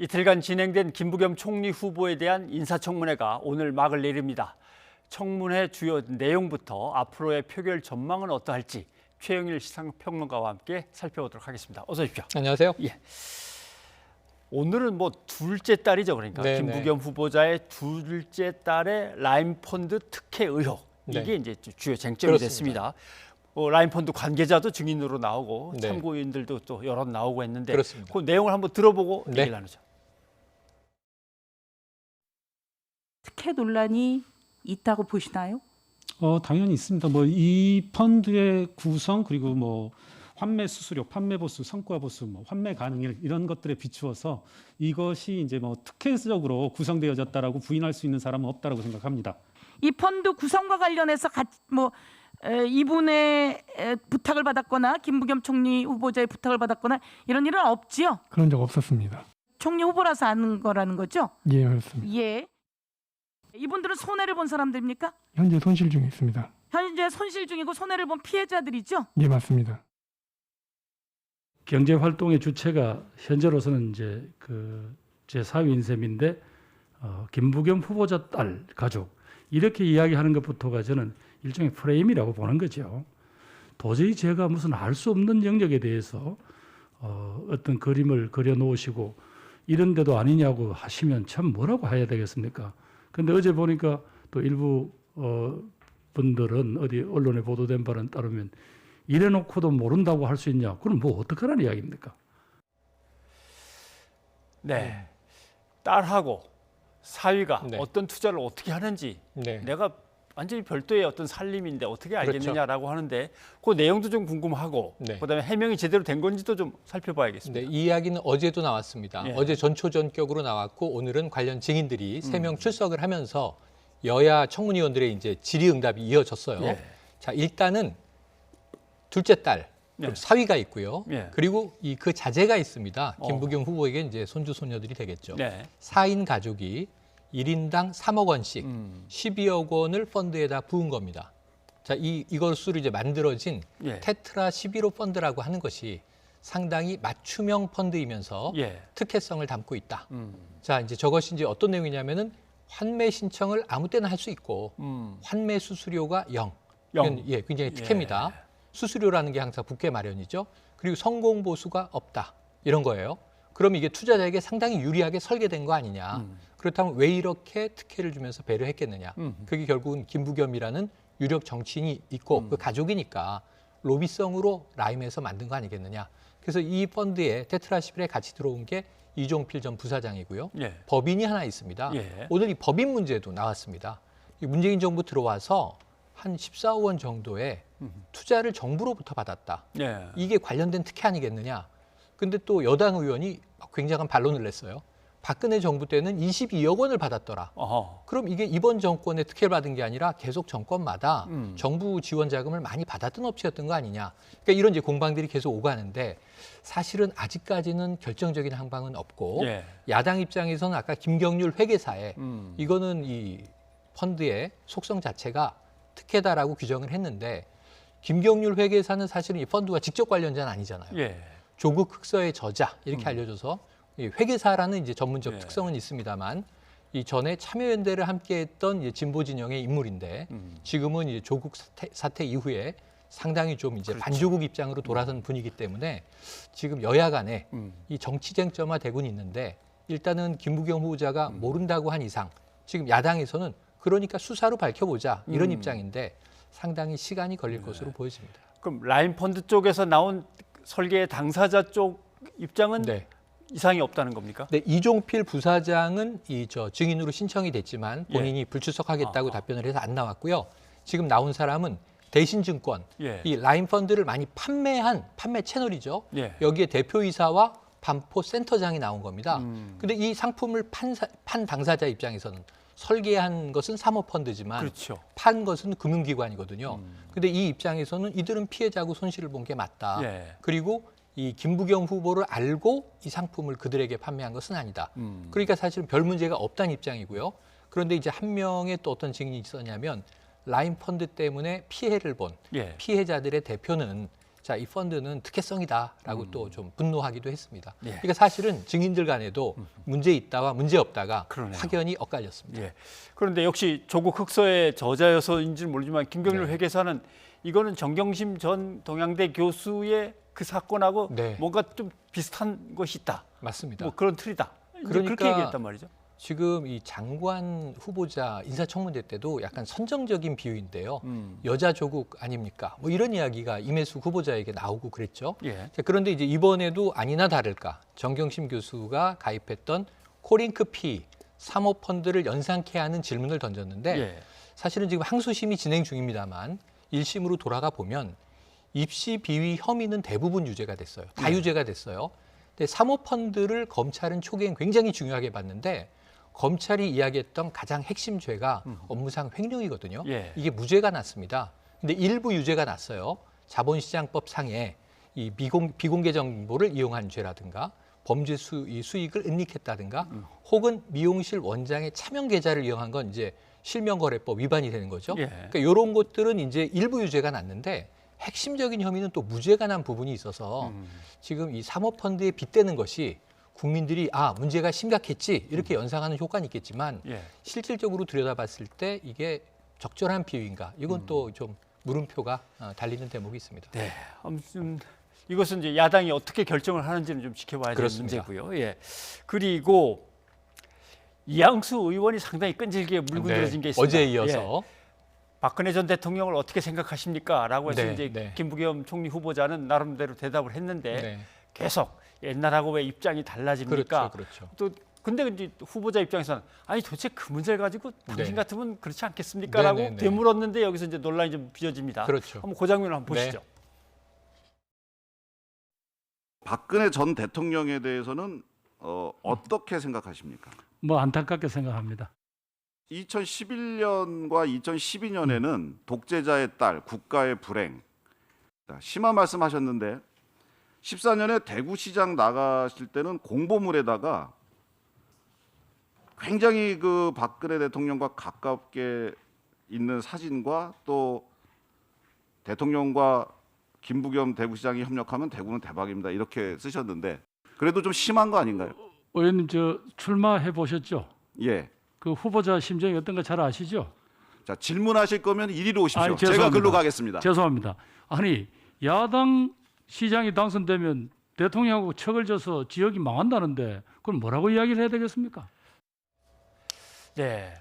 이틀간 진행된 김부겸 총리 후보에 대한 인사청문회가 오늘 막을 내립니다. 청문회 주요 내용부터 앞으로의 표결 전망은 어떠할지 최영일 시사평론가와 함께 살펴보도록 하겠습니다. 어서 오십시오. 안녕하세요. 예. 오늘은 둘째 딸이죠, 그러니까 네네. 김부겸 후보자의 둘째 딸의 라임펀드 특혜 의혹 이게 네. 이제 주요 쟁점이 그렇습니다. 됐습니다. 라임펀드 관계자도 증인으로 나오고 네. 참고인들도 또 여러 나오고 했는데 그렇습니다. 그 내용을 한번 들어보고 네. 얘기를 나누죠. 특혜 논란이 있다고 보시나요? 당연히 있습니다. 이 펀드의 구성 그리고 환매 수수료, 판매 보수, 성과 보수, 환매 가능일 이런 것들에 비추어서 이것이 이제 특혜적으로 구성되어졌다라고 부인할 수 있는 사람은 없다라고 생각합니다. 이 펀드 구성과 관련해서 이분의 부탁을 받았거나 김부겸 총리 후보자의 부탁을 받았거나 이런 일은 없지요? 그런 적 없었습니다. 총리 후보라서 아는 거라는 거죠? 예, 그렇습니다. 예. 이분들은 손해를 본 사람들입니까? 현재 손실 중에 있습니다. 현재 손실 중이고 손해를 본 피해자들이죠? 예, 맞습니다. 경제 활동의 주체가 현재로서는 이제 제 사위인 셈인데 김부겸 후보자 딸 가족 이렇게 이야기하는 것부터가 저는 일종의 프레임이라고 보는 거죠. 도저히 제가 무슨 알 수 없는 영역에 대해서 어떤 그림을 그려 놓으시고 이런데도 아니냐고 하시면 참 뭐라고 해야 되겠습니까? 근데 어제 보니까 또 일부 분들은 어디 언론에 보도된 바는 따르면 이래놓고도 모른다고 할 수 있냐? 그럼 어떡하라는 이야기입니까? 네. 딸하고 사위가 네. 어떤 투자를 어떻게 하는지 네. 내가 완전히 별도의 어떤 살림인데 어떻게 그렇죠. 알겠느냐라고 하는데 그 내용도 좀 궁금하고 네. 그다음에 해명이 제대로 된 건지도 좀 살펴봐야겠습니다. 네, 이 이야기는 어제도 나왔습니다. 예. 어제 전초전격으로 나왔고 오늘은 관련 증인들이 3명 출석을 하면서 여야 청문위원들의 이제 질의응답이 이어졌어요. 예. 자, 일단은 둘째 딸, 그리고 예. 사위가 있고요. 예. 그리고 그 자제가 있습니다. 김부겸 후보에게 이제 손주 손녀들이 되겠죠. 네. 4인 가족이 1인당 3억 원씩 12억 원을 펀드에다 부은 겁니다. 자, 이것으로 이제 만들어진 예. 테트라 11호 펀드라고 하는 것이 상당히 맞춤형 펀드이면서 예. 특혜성을 담고 있다. 자, 이제 저것이 이제 어떤 내용이냐면은 환매 신청을 아무 때나 할 수 있고 환매 수수료가 0. 이건 굉장히 특혜입니다. 예. 수수료라는 게 항상 붙게 마련이죠. 그리고 성공 보수가 없다. 이런 거예요. 그럼 이게 투자자에게 상당히 유리하게 설계된 거 아니냐. 그렇다면 왜 이렇게 특혜를 주면서 배려했겠느냐. 그게 결국은 김부겸이라는 유력 정치인이 있고 그 가족이니까 로비성으로 라임해서 만든 거 아니겠느냐. 그래서 이 펀드에 테트라 11에 같이 들어온 게 이종필 전 부사장이고요. 예. 법인이 하나 있습니다. 예. 오늘 이 법인 문제도 나왔습니다. 이 문재인 정부 들어와서 한 14억 원 정도의 투자를 정부로부터 받았다. 예. 이게 관련된 특혜 아니겠느냐. 근데 또 여당 의원이 굉장한 반론을 냈어요. 박근혜 정부 때는 22억 원을 받았더라. 어허. 그럼 이게 이번 정권에 특혜를 받은 게 아니라 계속 정권마다 정부 지원 자금을 많이 받았던 업체였던 거 아니냐. 그러니까 이런 이제 공방들이 계속 오가는데 사실은 아직까지는 결정적인 항방은 없고 예. 야당 입장에서는 아까 김경률 회계사에 이거는 이 펀드의 속성 자체가 특혜다라고 규정을 했는데 김경률 회계사는 사실은 이 펀드와 직접 관련자는 아니잖아요. 예. 조국 흑서의 저자 이렇게 알려줘서 이 회계사라는 이제 전문적 예. 특성은 있습니다만 이 전에 참여연대를 함께했던 이제 진보 진영의 인물인데 지금은 이제 조국 사태 이후에 상당히 좀 이제 그렇죠. 반조국 입장으로 돌아선 분이기 때문에 지금 여야 간에 이 정치 쟁점화되고는 있는데 일단은 김부겸 후보자가 모른다고 한 이상 지금 야당에서는 그러니까 수사로 밝혀보자 이런 입장인데 상당히 시간이 걸릴 것으로 보여집니다. 그럼 라임펀드 쪽에서 나온 설계 당사자 쪽 입장은 네. 이상이 없다는 겁니까? 네, 이종필 부사장은 증인으로 신청이 됐지만 본인이 불출석하겠다고 답변을 해서 안 나왔고요. 지금 나온 사람은 대신증권, 예. 이 라임펀드를 많이 판매한 판매 채널이죠. 예. 여기에 대표이사와 반포 센터장이 나온 겁니다. 근데 이 상품을 판 당사자 입장에서는 설계한 것은 사모펀드지만 그렇죠. 판 것은 금융기관이거든요. 근데 이 입장에서는 이들은 피해자고 손실을 본 게 맞다. 예. 그리고 이 김부겸 후보를 알고 이 상품을 그들에게 판매한 것은 아니다. 그러니까 사실은 별 문제가 없다는 입장이고요. 그런데 이제 한 명의 또 어떤 증인이 있었냐면 라임펀드 때문에 피해를 본 예. 피해자들의 대표는 자, 이 펀드는 특혜성이다라고 또 좀 분노하기도 했습니다. 예. 그러니까 사실은 증인들 간에도 문제 있다와 문제 없다가 그러네요. 확연히 엇갈렸습니다. 예. 그런데 역시 조국 흑서의 저자여서인지는 모르지만 김경률 네. 회계사는 이거는 정경심 전 동양대 교수의 그 사건하고 네. 뭔가 좀 비슷한 것이 있다. 맞습니다. 뭐 그런 틀이다. 이제 그러니까 그렇게 얘기했단 말이죠. 지금 이 장관 후보자 인사청문회 때도 약간 선정적인 비유인데요. 여자 조국 아닙니까? 뭐 이런 이야기가 임혜숙 후보자에게 나오고 그랬죠. 예. 자, 그런데 이제 이번에도 아니나 다를까 정경심 교수가 가입했던 코링크피 사모펀드를 연상케 하는 질문을 던졌는데 예. 사실은 지금 항소심이 진행 중입니다만 1심으로 돌아가 보면 입시 비위 혐의는 대부분 유죄가 됐어요. 다 유죄가 됐어요. 근데 사모펀드를 검찰은 초기엔 굉장히 중요하게 봤는데 검찰이 이야기했던 가장 핵심 죄가 업무상 횡령이거든요. 예. 이게 무죄가 났습니다. 근데 일부 유죄가 났어요. 자본시장법 상에 이 비공개 정보를 이용한 죄라든가 범죄 수익을 은닉했다든가 혹은 미용실 원장의 차명 계좌를 이용한 건 이제 실명거래법 위반이 되는 거죠. 예. 그러니까 이런 것들은 이제 일부 유죄가 났는데 핵심적인 혐의는 또 무죄가 난 부분이 있어서 지금 이 사모펀드에 빗대는 것이 국민들이 문제가 심각했지 이렇게 연상하는 효과는 있겠지만 예. 실질적으로 들여다봤을 때 이게 적절한 비유인가 이건 또 좀 물음표가 달리는 대목이 있습니다. 네. 아무튼 이것은 이제 야당이 어떻게 결정을 하는지는 좀 지켜봐야 되는 그렇습니다. 문제고요. 예. 그리고 이양수 의원이 상당히 끈질기게 물고 늘어진 게 있습니다. 어제에 예. 이어서 박근혜 전 대통령을 어떻게 생각하십니까? 라고 해서 네, 이제 네. 김부겸 총리 후보자는 나름대로 대답을 했는데 네. 계속 옛날하고 왜 입장이 달라집니까? 그렇죠. 또 근데 이제 후보자 입장에서는 아니 도대체 그 문제를 가지고 당신 네. 같으면 그렇지 않겠습니까? 라고 네, 네, 네. 되물었는데 여기서 이제 논란이 좀 빚어집니다. 그렇죠. 한번 그 장면을 한번 네. 보시죠. 박근혜 전 대통령에 대해서는 어떻게 생각하십니까? 뭐 안타깝게 생각합니다. 2011년과 2012년에는 독재자의 딸, 국가의 불행 심한 말씀하셨는데 14년에 대구시장 나가실 때는 공보물에다가 굉장히 그 박근혜 대통령과 가깝게 있는 사진과 또 대통령과 김부겸 대구시장이 협력하면 대구는 대박입니다. 이렇게 쓰셨는데 그래도 좀 심한 거 아닌가요? 의원님 저 출마해 보셨죠? 예. 그 후보자 심정이 어떤가 잘 아시죠? 자, 질문하실 거면 이리로 오십시오. 아니, 제가 죄송합니다. 글로 가겠습니다. 죄송합니다. 아니 야당 시장이 당선되면 대통령하고 척을 져서 지역이 망한다는데 그걸 뭐라고 이야기를 해야 되겠습니까? 네.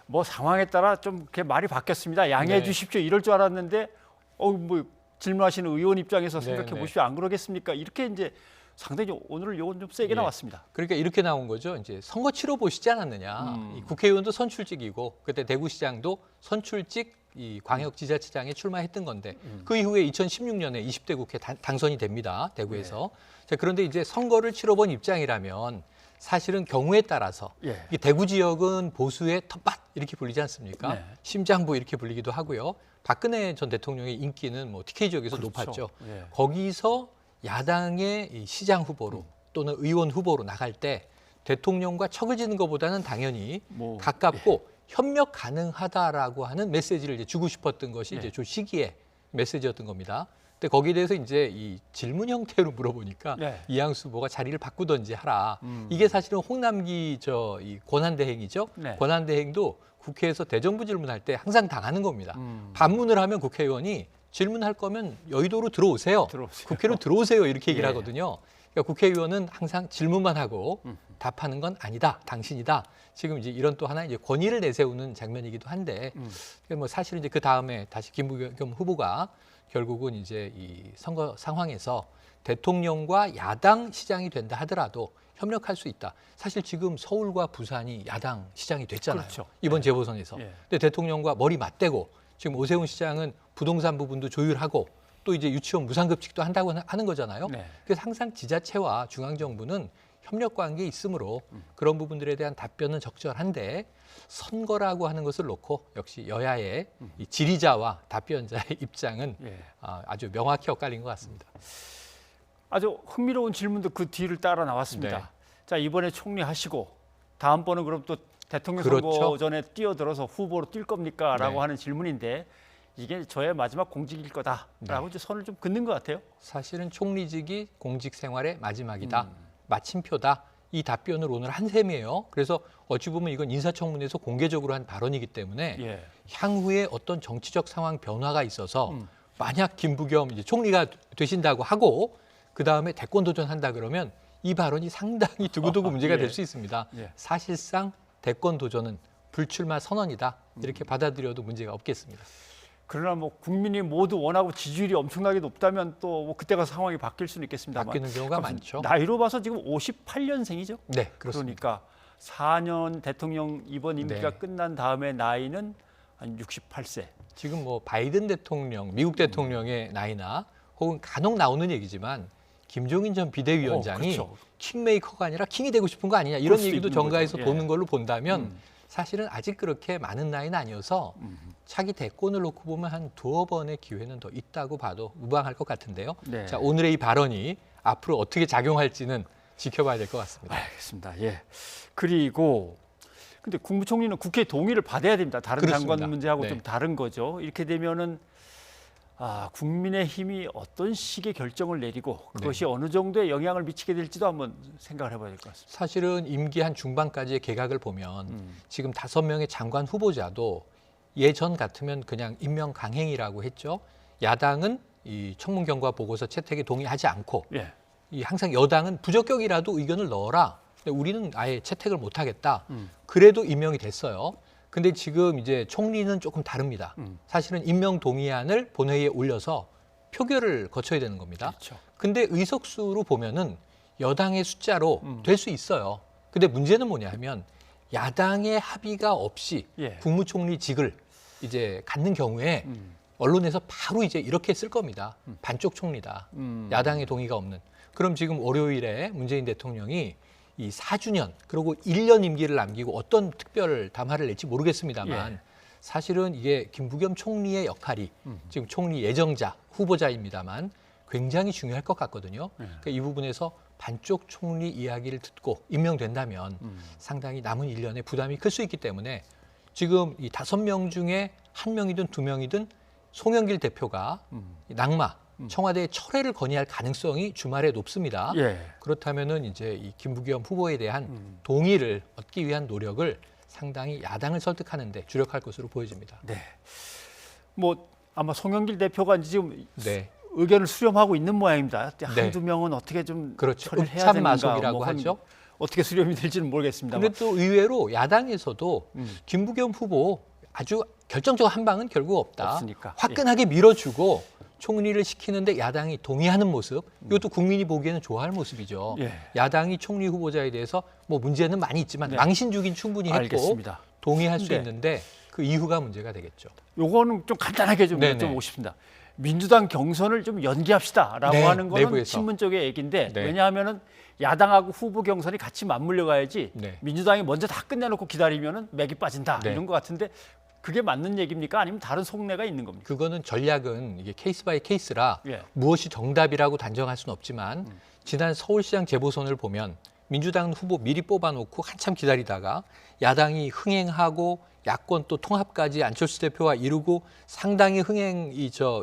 뭐 상황에 따라 좀 이렇게 말이 바뀌었습니다. 양해해 네. 주십시오. 이럴 줄 알았는데 뭐 질문하시는 의원 입장에서 네, 생각해 네. 보십시오. 안 그러겠습니까? 이렇게 이제 상당히 오늘 요건 좀 세게 예. 나왔습니다. 그러니까 이렇게 나온 거죠. 이제 선거 치러 보시지 않았느냐. 이 국회의원도 선출직이고 그때 대구시장도 선출직 이 광역지자체장에 출마했던 건데 그 이후에 2016년에 20대 국회 당선이 됩니다. 대구에서. 자, 그런데 이제 선거를 치러본 입장이라면 사실은 경우에 따라서 예. 이 대구 지역은 보수의 텃밭 이렇게 불리지 않습니까? 네. 심장부 이렇게 불리기도 하고요. 박근혜 전 대통령의 인기는 뭐 TK 지역에서 그렇죠. 높았죠. 예. 거기서 야당의 이 시장 후보로 또는 의원 후보로 나갈 때 대통령과 척을 지는 것보다는 당연히 뭐, 가깝고 협력 가능하다라고 하는 메시지를 이제 주고 싶었던 것이 예. 이제 저 시기의 메시지였던 겁니다. 근데 거기에 대해서 이제 이 질문 형태로 물어보니까 네. 이양수 후보가 자리를 바꾸던지 하라. 이게 사실은 홍남기 이 권한대행이죠. 네. 권한대행도 국회에서 대정부 질문할 때 항상 당하는 겁니다. 반문을 하면 국회의원이 질문할 거면 여의도로 들어오세요. 들어오세요. 국회로 들어오세요. 이렇게 얘기를 예. 하거든요. 그러니까 국회의원은 항상 질문만 하고 답하는 건 아니다. 당신이다. 지금 이제 이런 또 하나 이제 권위를 내세우는 장면이기도 한데 뭐 사실 이제 그 다음에 다시 김부겸 후보가 결국은 이제 이 선거 상황에서 대통령과 야당 시장이 된다 하더라도 협력할 수 있다. 사실 지금 서울과 부산이 야당 시장이 됐잖아요. 그렇죠. 이번 예. 재보선에서. 예. 근데 대통령과 머리 맞대고 지금 오세훈 시장은 부동산 부분도 조율하고 또 이제 유치원 무상급식도 한다고 하는 거잖아요. 네. 그래서 항상 지자체와 중앙정부는 협력 관계에 있으므로 그런 부분들에 대한 답변은 적절한데 선거라고 하는 것을 놓고 역시 여야의 이 질의자와 답변자의 입장은 예. 아주 명확히 엇갈린 것 같습니다. 아주 흥미로운 질문도 그 뒤를 따라 나왔습니다. 네. 자, 이번에 총리하시고 다음번은 그럼 또 대통령 그렇죠. 선거 전에 뛰어들어서 후보로 뛸 겁니까? 라고 네. 하는 질문인데 이게 저의 마지막 공직일 거다라고 이제 선을 좀 긋는 것 같아요. 사실은 총리직이 공직 생활의 마지막이다. 마침표다. 이 답변을 오늘 한 셈이에요. 그래서 어찌 보면 이건 인사청문회에서 공개적으로 한 발언이기 때문에 예. 향후에 어떤 정치적 상황 변화가 있어서 만약 김부겸 이제 총리가 되신다고 하고 그다음에 대권 도전한다 그러면 이 발언이 상당히 두고두고 문제가 예. 될 수 있습니다. 예. 사실상 대권 도전은 불출마 선언이다. 이렇게 받아들여도 문제가 없겠습니다. 그러나 뭐 국민이 모두 원하고 지지율이 엄청나게 높다면 또 뭐 그때가 상황이 바뀔 수는 있겠습니다만 바뀌는 경우가 많죠. 나이로 봐서 지금 58년생이죠. 네, 그렇습니다. 그러니까 4년 대통령 이번 임기가 네. 끝난 다음에 나이는 한 68세. 지금 뭐 바이든 대통령, 미국 대통령의 나이나 혹은 간혹 나오는 얘기지만 김종인 전 비대위원장이 그렇죠. 킹메이커가 아니라 킹이 되고 싶은 거 아니냐 그럴 이런 수 얘기도 있는 정가에서 거죠. 예. 도는 걸로 본다면 사실은 아직 그렇게 많은 나이는 아니어서 차기 대권을 놓고 보면 한 두어 번의 기회는 더 있다고 봐도 무방할 것 같은데요. 네. 자, 오늘의 이 발언이 앞으로 어떻게 작용할지는 지켜봐야 될 것 같습니다. 알겠습니다. 예. 그리고 근데 국무총리는 국회 동의를 받아야 됩니다. 다른 그렇습니다. 장관 문제하고 네. 좀 다른 거죠. 이렇게 되면은 국민의힘이 어떤 식의 결정을 내리고 그것이 네. 어느 정도의 영향을 미치게 될지도 한번 생각을 해봐야 될 것 같습니다. 사실은 임기 한 중반까지의 개각을 보면 지금 5명의 장관 후보자도 예전 같으면 그냥 임명 강행이라고 했죠. 야당은 이 청문 경과 보고서 채택에 동의하지 않고 예. 이 항상 여당은 부적격이라도 의견을 넣어라. 근데 우리는 아예 채택을 못 하겠다. 그래도 임명이 됐어요. 근데 지금 이제 총리는 조금 다릅니다. 사실은 임명 동의안을 본회의에 올려서 표결을 거쳐야 되는 겁니다. 그렇죠. 근데 의석수로 보면은 여당의 숫자로 될 수 있어요. 근데 문제는 뭐냐 하면 야당의 합의가 없이 예. 국무총리직을 이제 갖는 경우에 언론에서 바로 이제 이렇게 쓸 겁니다. 반쪽 총리다. 야당의 동의가 없는. 그럼 지금 월요일에 문재인 대통령이 이 4주년 그리고 1년 임기를 남기고 어떤 특별 담화를 낼지 모르겠습니다만 예. 사실은 이게 김부겸 총리의 역할이 지금 총리 예정자 후보자입니다만 굉장히 중요할 것 같거든요. 그러니까 이 부분에서 반쪽 총리 이야기를 듣고 임명된다면 상당히 남은 1년에 부담이 클 수 있기 때문에 지금 이 5명 중에 1명이든 2명이든 송영길 대표가 낙마 청와대의 철회를 건의할 가능성이 주말에 높습니다. 예. 그렇다면은 이제 이 김부겸 후보에 대한 동의를 얻기 위한 노력을 상당히 야당을 설득하는데 주력할 것으로 보여집니다. 네. 뭐 아마 송영길 대표가 이제 지금 네, 의견을 수렴하고 있는 모양입니다. 네. 한두 명은 어떻게 좀 그렇죠. 처리를 해야 되는가. 읍참마속이라고 하죠. 어떻게 수렴이 될지는 모르겠습니다. 근데 또 의외로 야당에서도 김부겸 후보 아주 결정적 한 방은 결국 없다. 없으니까. 화끈하게 밀어주고 총리를 시키는데 야당이 동의하는 모습, 이것도 국민이 보기에는 좋아할 모습이죠. 예. 야당이 총리 후보자에 대해서 뭐 문제는 많이 있지만 네. 망신 주긴 충분히 했고 알겠습니다. 동의할 수 네. 있는데 그 이후가 문제가 되겠죠. 요거는 좀 간단하게 좀 네네. 여쭤보고 싶습니다. 민주당 경선을 좀 연기합시다라고 네, 하는 거는 내부에서. 친문 쪽의 얘기인데 네. 왜냐하면은 야당하고 후보 경선이 같이 맞물려 가야지 네. 민주당이 먼저 다 끝내놓고 기다리면은 맥이 빠진다 네. 이런 것 같은데 그게 맞는 얘기입니까? 아니면 다른 속내가 있는 겁니까? 그거는 전략은 이게 케이스 바이 케이스라 예. 무엇이 정답이라고 단정할 수는 없지만 지난 서울시장 재보선을 보면 민주당 후보 미리 뽑아놓고 한참 기다리다가 야당이 흥행하고 야권 또 통합까지 안철수 대표와 이루고 상당히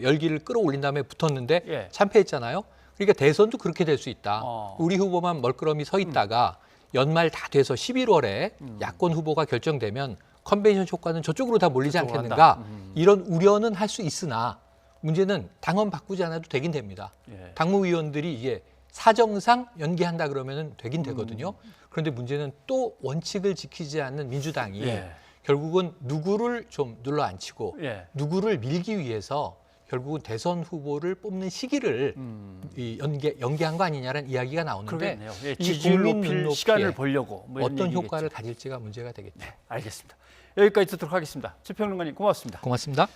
열기를 끌어올린 다음에 붙었는데 예. 참패했잖아요. 그러니까 대선도 그렇게 될 수 있다. 우리 후보만 멀끄러미 서 있다가 연말 다 돼서 11월에 야권 후보가 결정되면 컨벤션 효과는 저쪽으로 다 몰리지 저쪽으로 않겠는가. 간다. 이런 우려는 할 수 있으나 문제는 당원 바꾸지 않아도 되긴 됩니다. 예. 당무위원들이 이게 사정상 연기한다 그러면은 되긴 되거든요. 그런데 문제는 또 원칙을 지키지 않는 민주당이 예. 결국은 누구를 좀 눌러앉히고 예. 누구를 밀기 위해서 결국은 대선 후보를 뽑는 시기를 연기한 거 아니냐라는 이야기가 나오는데 그러겠네요. 예, 이 지지율 국민 높일 눈높이에 시간을 벌려고 뭐 이런 어떤 얘기겠죠. 효과를 가질지가 문제가 되겠죠. 알겠습니다. 여기까지 듣도록 하겠습니다. 최평론가님 고맙습니다. 고맙습니다.